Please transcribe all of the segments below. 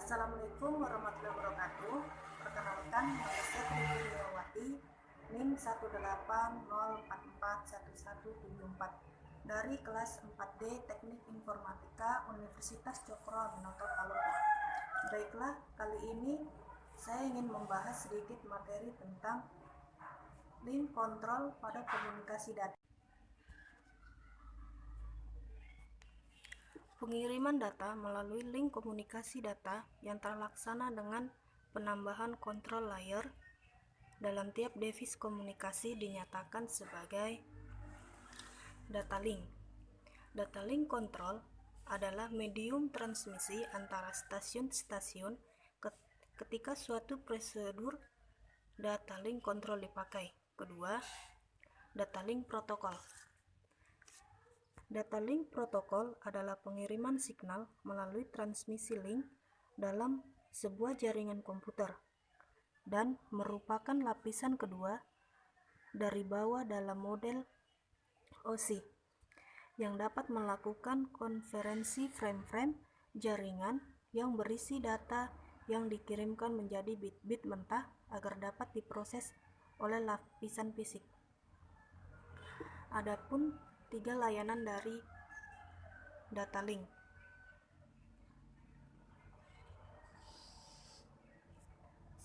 Assalamualaikum warahmatullahi wabarakatuh. Perkenalkan, nama saya Triwati, NIM 180441174 dari kelas 4D Teknik Informatika Universitas Cokro Aminoto Palembang. Baiklah, kali ini saya ingin membahas sedikit materi tentang link kontrol pada komunikasi data. Pengiriman data melalui link komunikasi data yang terlaksana dengan penambahan control layer dalam tiap device komunikasi dinyatakan sebagai data link. Data link control adalah medium transmisi antara stasiun-stasiun ketika suatu prosedur data link control dipakai. Kedua, data link protokol. Data link protokol adalah pengiriman signal melalui transmisi link dalam sebuah jaringan komputer dan merupakan lapisan kedua dari bawah dalam model OSI yang dapat melakukan konferensi frame-frame jaringan yang berisi data yang dikirimkan menjadi bit-bit mentah agar dapat diproses oleh lapisan fisik. Adapun 3 layanan dari data link.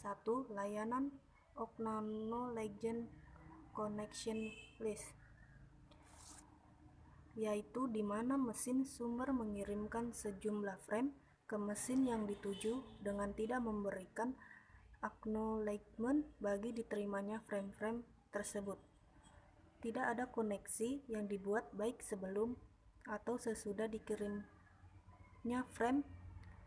1. Layanan Acknowledged Connection List, yaitu di mana mesin sumber mengirimkan sejumlah frame ke mesin yang dituju dengan tidak memberikan acknowledgement bagi diterimanya frame-frame tersebut. Tidak ada koneksi yang dibuat baik sebelum atau sesudah dikirimnya frame.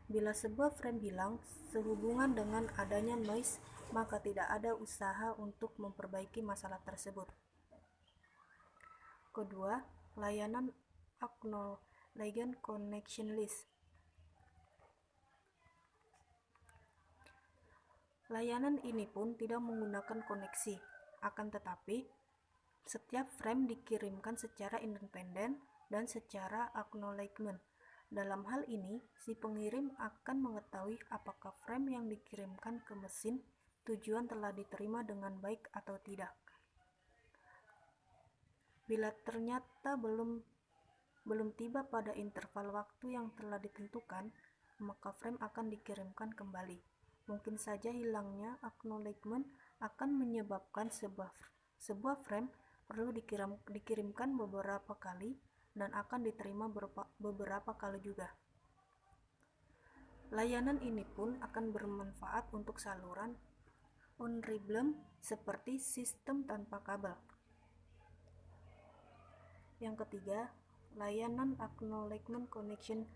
Bila sebuah frame hilang sehubungan dengan adanya noise, maka tidak ada usaha untuk memperbaiki masalah tersebut. Kedua, layanan Acknowledged Connection List. Layanan ini pun tidak menggunakan koneksi, akan tetapi setiap frame dikirimkan secara independen dan secara acknowledgement. Dalam hal ini, si pengirim akan mengetahui apakah frame yang dikirimkan ke mesin tujuan telah diterima dengan baik atau tidak. Bila ternyata belum tiba pada interval waktu yang telah ditentukan, maka frame akan dikirimkan kembali. Mungkin saja hilangnya acknowledgement akan menyebabkan sebuah frame perlu dikirimkan beberapa kali dan akan diterima beberapa kali juga. Layanan ini pun akan bermanfaat untuk saluran unreliable seperti sistem tanpa kabel. Yang ketiga, layanan Acknowledged Connection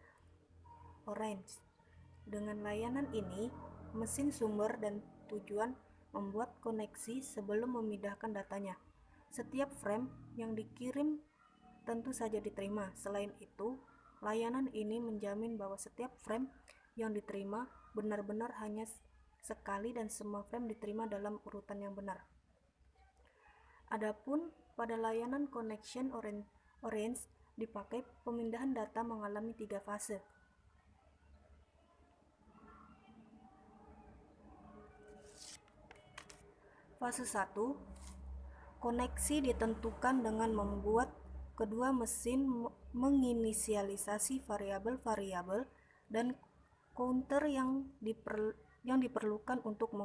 Orange. Dengan layanan ini, mesin sumber dan tujuan membuat koneksi sebelum memindahkan datanya. Setiap frame yang dikirim tentu saja diterima. Selain itu, layanan ini menjamin bahwa setiap frame yang diterima benar-benar hanya sekali dan semua frame diterima dalam urutan yang benar. Adapun pada layanan Connection Orange dipakai pemindahan data mengalami 3 fase. Fase 1, koneksi ditentukan dengan membuat kedua mesin menginisialisasi variabel-variabel dan counter yang diperlukan untuk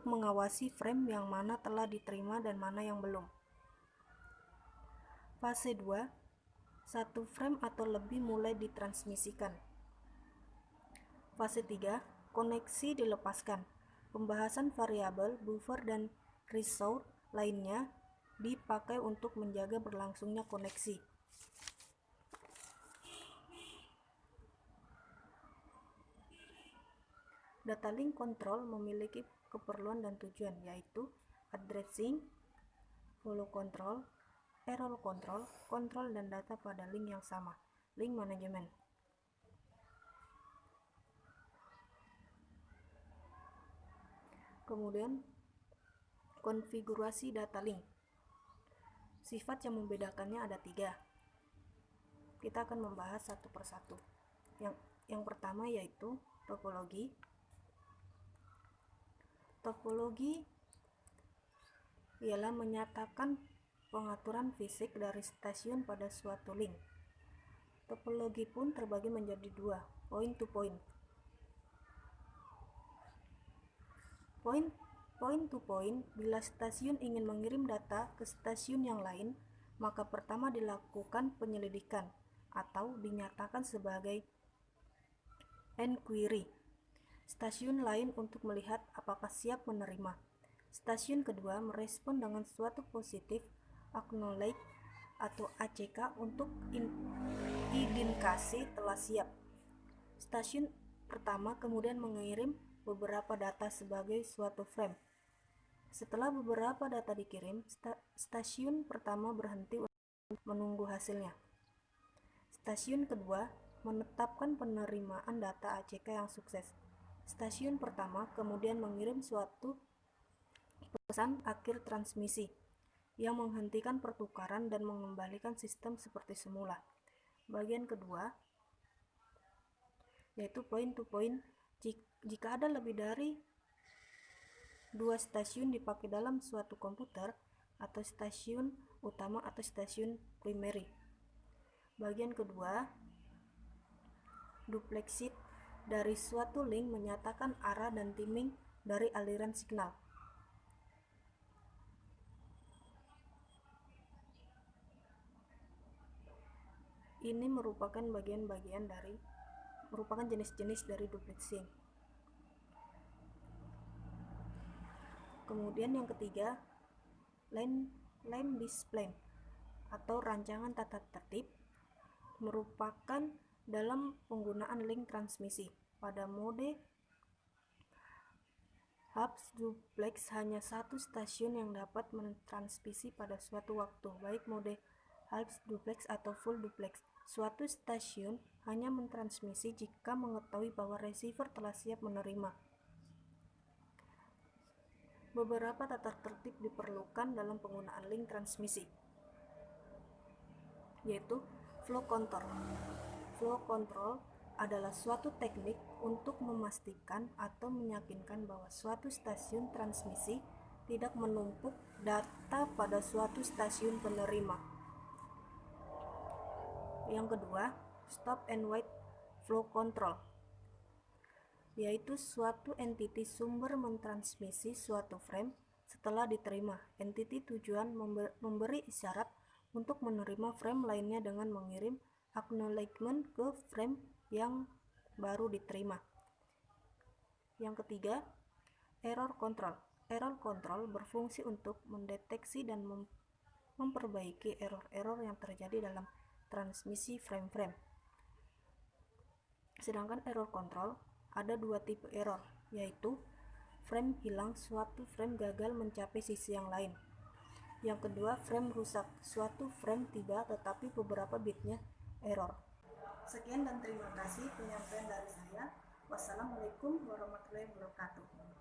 mengawasi frame yang mana telah diterima dan mana yang belum. Fase 2, satu frame atau lebih mulai ditransmisikan. Fase 3, koneksi dilepaskan. Pembahasan variabel, buffer, dan resource lainnya dipakai untuk menjaga berlangsungnya koneksi. Data link control memiliki keperluan dan tujuan, yaitu addressing, flow control, error control, kontrol dan data pada link yang sama, link management. Kemudian, konfigurasi data link. Sifat yang membedakannya ada 3. Kita akan membahas satu persatu. Yang Yang pertama yaitu topologi. Topologi ialah menyatakan pengaturan fisik dari stasiun pada suatu link. Topologi pun terbagi menjadi dua, point to point. Point to point, bila stasiun ingin mengirim data ke stasiun yang lain, maka pertama dilakukan penyelidikan atau dinyatakan sebagai enquiry stasiun lain untuk melihat apakah siap menerima. Stasiun kedua merespon dengan suatu positif acknowledge atau ACK untuk indikasi telah siap. Stasiun pertama kemudian mengirim beberapa data sebagai suatu frame. Setelah beberapa data dikirim, stasiun pertama berhenti untuk menunggu hasilnya. Stasiun kedua menetapkan penerimaan data ACK yang sukses. Stasiun pertama kemudian mengirim suatu pesan akhir transmisi yang menghentikan pertukaran dan mengembalikan sistem seperti semula. Bagian kedua yaitu point to point. Jika ada lebih dari dua stasiun dipakai dalam suatu komputer, atau stasiun utama atau stasiun primary. Bagian kedua, duplexit dari suatu link menyatakan arah dan timing dari aliran signal. Ini merupakan jenis-jenis dari duplexing. Kemudian yang ketiga, line display atau rancangan tata tertib merupakan dalam penggunaan link transmisi. Pada mode hubs duplex hanya satu stasiun yang dapat mentransmisi pada suatu waktu, baik mode hubs duplex atau full duplex. Suatu stasiun hanya mentransmisi jika mengetahui bahwa receiver telah siap menerima. Beberapa tata tertib diperlukan dalam penggunaan link transmisi, yaitu flow control. Flow control adalah suatu teknik untuk memastikan atau meyakinkan bahwa suatu stasiun transmisi tidak menumpuk data pada suatu stasiun penerima. Yang kedua, stop and wait flow control, yaitu suatu entiti sumber mentransmisi suatu frame setelah diterima. Entiti tujuan memberi isyarat untuk menerima frame lainnya dengan mengirim acknowledgement ke frame yang baru diterima. Yang ketiga, error control. Error control berfungsi untuk mendeteksi dan memperbaiki error-error yang terjadi dalam transmisi frame-frame. Sedangkan error control ada dua tipe error, yaitu frame hilang, suatu frame gagal mencapai sisi yang lain. Yang kedua, frame rusak, suatu frame tiba tetapi beberapa bitnya error. Sekian dan terima kasih penyampaian dari saya. Wassalamualaikum warahmatullahi wabarakatuh.